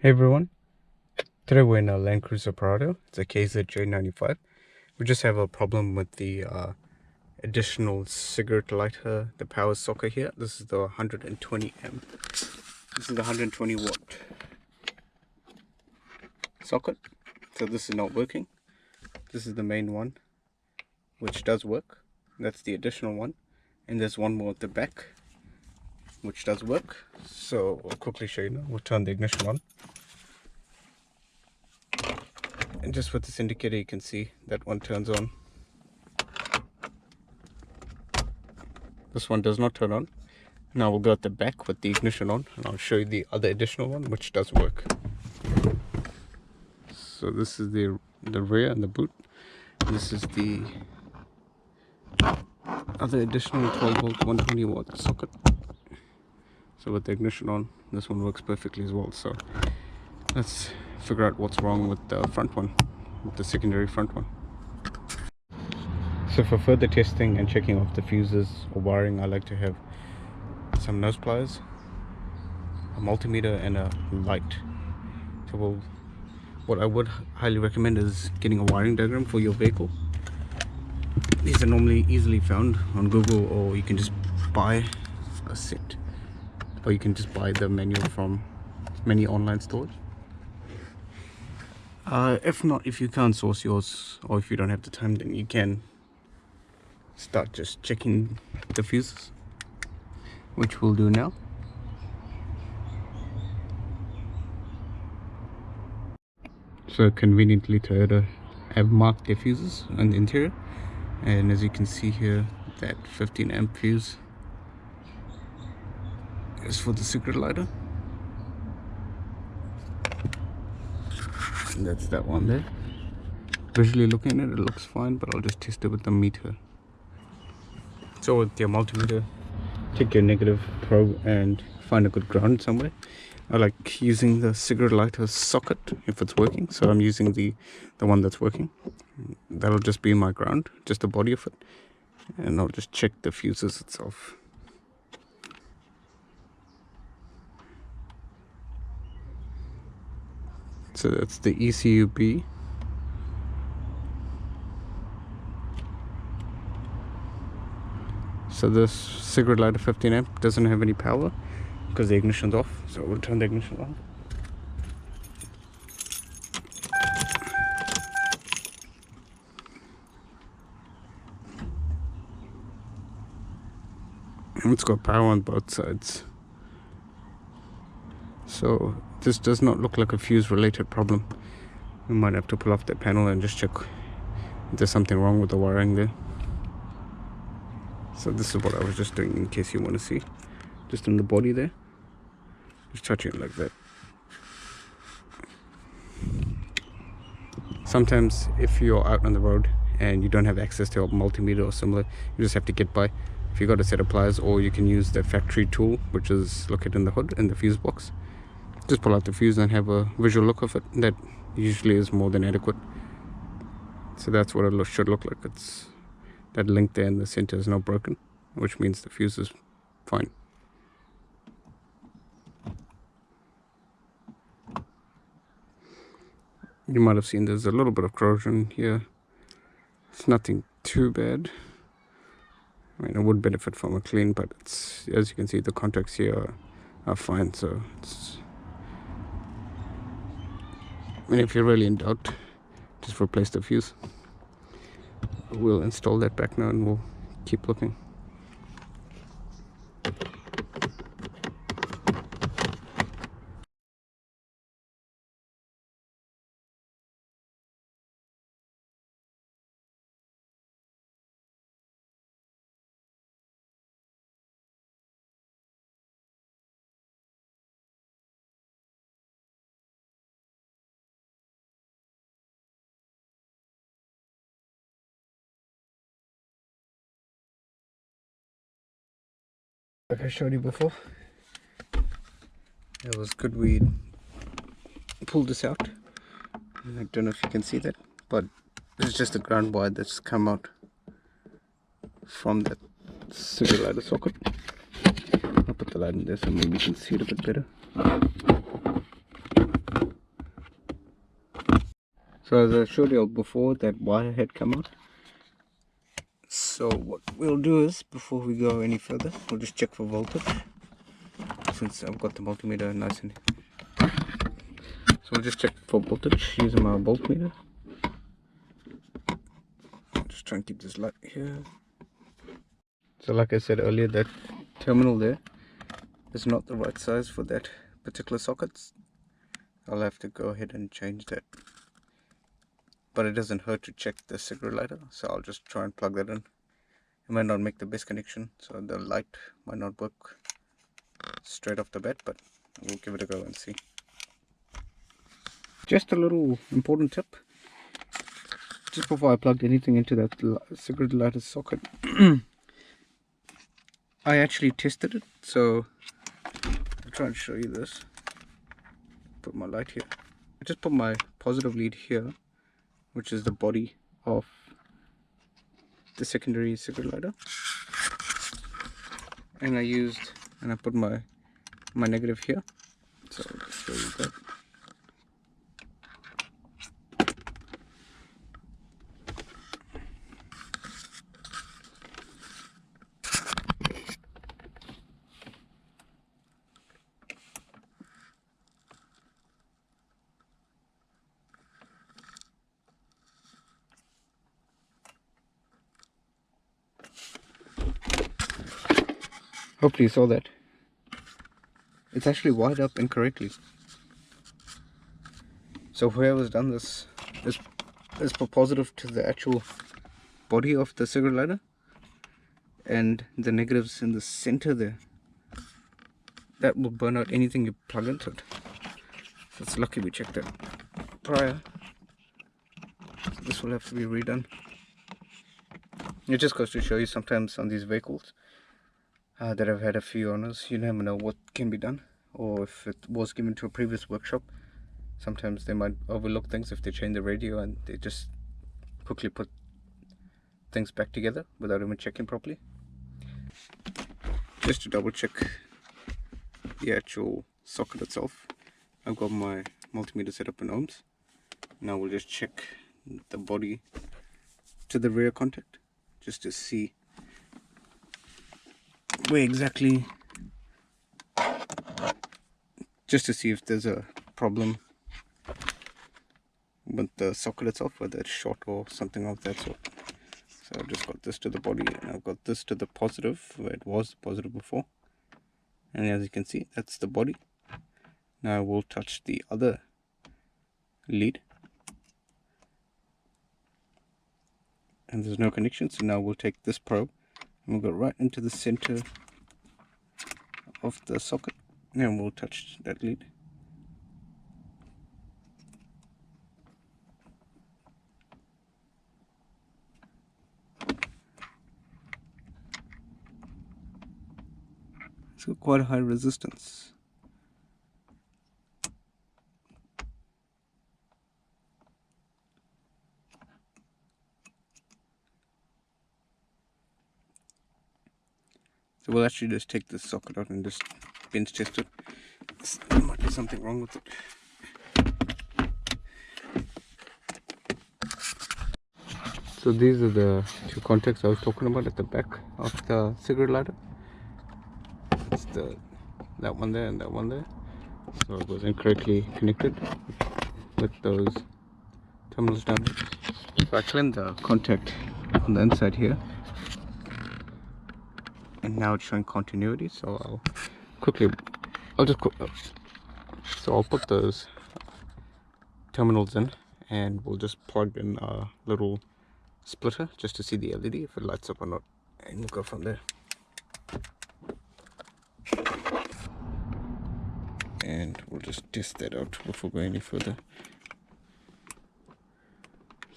Hey everyone, today we're in a Land Cruiser Prado. It's a KZJ95. We just have a problem with the additional cigarette lighter, the power socket here. This is the 120 amp. This is the 120 watt socket. So this is not working. This is the main one, which does work. That's the additional one. And there's one more at the back, which does work. So I'll quickly show you now. We'll turn the ignition on. And just with this indicator, you can see that one turns on. This one does not turn on. Now we'll go at the back with the ignition on, and I'll show you the other additional one, which does work. So this is the rear and the boot. This is the other additional 12 volt 120 watt socket. So with the ignition on, this one works perfectly as well. So let's figure out what's wrong with the front one, with the secondary front one. So for further testing and checking off the fuses or wiring, I like to have some nose pliers, a multimeter, and a light. So what I would highly recommend is getting a wiring diagram for your vehicle. These are normally easily found on Google, or you can just buy a set, or you can just buy the manual from many online stores. If not, if you can't source yours, or if you don't have the time, then you can start just checking the fuses, which we'll do now. So conveniently, Toyota have marked their fuses on the interior, and as you can see here, that 15 amp fuse is for the cigarette lighter. And that's that one there. Visually looking at it, it looks fine, but I'll just test it with the meter. So with your multimeter, take your negative probe and find a good ground somewhere. I like using the cigarette lighter socket if it's working, so I'm using the one that's working. That'll just be my ground, just the body of it, and I'll just check the fuses itself. So that's the ECUB. So this cigarette lighter 15 amp doesn't have any power because the ignition's off. So we'll turn the ignition on. And it's got power on both sides. So this does not look like a fuse related problem. We might have to pull off that panel and just check if there's something wrong with the wiring there. So this is what I was just doing, in case you want to see. Just in the body there, just touching it like that. Sometimes if you're out on the road and you don't have access to a multimeter or similar, you just have to get by. If you got a set of pliers, or you can use the factory tool, which is located in the hood in the fuse box. Just pull out the fuse and have a visual look of it. That usually is more than adequate. So that's what it should look like. It's that link there in the center is not broken, which means the fuse is fine. You might have seen there's a little bit of corrosion here. It's nothing too bad. I mean, it would benefit from a clean, but it's, as you can see, the contacts here are fine. So it's, I mean, if you're really in doubt, just replace the fuse. We'll install that back now and we'll keep looking. Like I showed you before, it was good we pulled this out. I don't know if you can see that, but this is just a ground wire that's come out from that cigarette lighter socket. I'll put the light in there so maybe you can see it a bit better. So as I showed you before, that wire had come out. So what we'll do is, before we go any further, we'll just check for voltage, since I've got the multimeter nice and... So we'll just check for voltage using my voltmeter. I'll just try and keep this light here. So like I said earlier, that terminal there is not the right size for that particular socket. I'll have to go ahead and change that. But it doesn't hurt to check the cigarette lighter, so I'll just try and plug that in. It might not make the best connection, so the light might not work straight off the bat, but we'll give it a go and see. Just a little important tip. Just before I plugged anything into that cigarette lighter socket, I actually tested it, so I'll try and show you this. Put my light here. I just put my positive lead here, which is the body of the secondary cigarette lighter, and I put my negative here. So I'll just show you that. Hopefully you saw that. It's actually wired up incorrectly. So whoever's done this is put positive to the actual body of the cigarette lighter, and the negatives in the center there. That will burn out anything you plug into it. So it's lucky we checked that prior. So this will have to be redone. It just goes to show you, sometimes on these vehicles that I've had a few owners, you never know what can be done, or if it was given to a previous workshop, sometimes they might overlook things if they change the radio and they just quickly put things back together without even checking properly. Just to double check the actual socket itself, I've got my multimeter set up in ohms. Now we'll just check the body to the rear contact, just to see where exactly, just to see if there's a problem with the socket itself, whether it's short or something of that sort. So I've just got this to the body, and I've got this to the positive, where it was positive before, and as you can see, that's the body. Now we'll touch the other lead, and there's no connection, so now we'll take this probe and we'll go right into the center of the socket, and we'll touch that lead. It's got quite a high resistance. So we'll actually just take this socket out and just bench test it. There might be something wrong with it. So these are the two contacts I was talking about at the back of the cigarette lighter. It's that one there and that one there. So it was incorrectly connected with those terminals down there. So I cleaned the contact on the inside here, and now it's showing continuity, so I'll put those terminals in, and we'll just plug in a little splitter just to see the LED if it lights up or not, and we'll go from there. And we'll just test that out before going any further.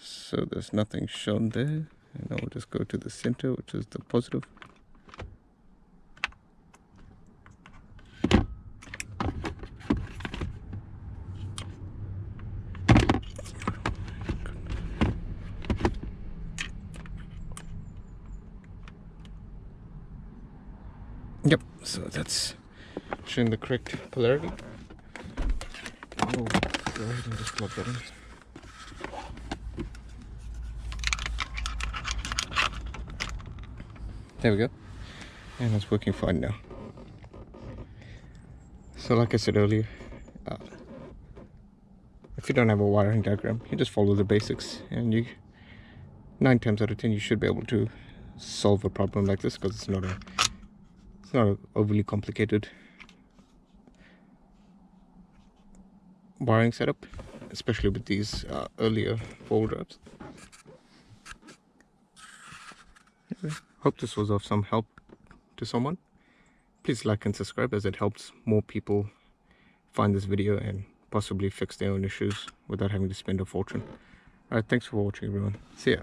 So there's nothing shown there, and now we'll just go to the center, which is the positive. Yep, so that's showing the correct polarity. Oh, go ahead and just plug that in. There we go. And it's working fine now. So like I said earlier, if you don't have a wiring diagram, you just follow the basics, and 9 times out of 10 you should be able to solve a problem like this, because it's not a overly complicated wiring setup, especially with these earlier 4-wheel drives. Anyway, hope this was of some help to someone. Please like and subscribe, as it helps more people find this video and possibly fix their own issues without having to spend a fortune. Alright, thanks for watching everyone. See ya.